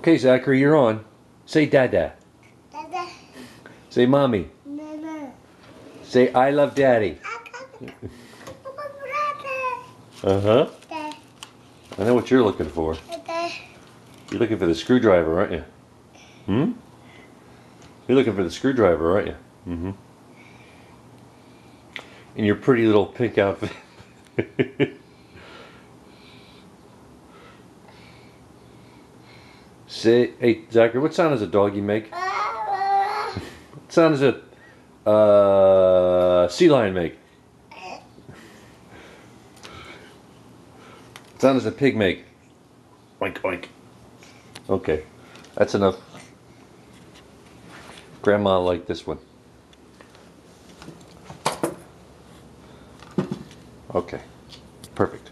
Okay, Zachary, you're on. Say dada. Dada. Say mommy. Mama. Say I love daddy. Uh-huh. I know what you're looking for. You're looking for the screwdriver, aren't you? Hmm? You're looking for the screwdriver, aren't you? Mm-hmm. In your pretty little pink outfit. Say, hey, Zachary, what sound does a doggy make? What sound does a sea lion make? What sound does a pig make? Oink, oink. Okay, that's enough. Grandma liked this one. Okay, perfect.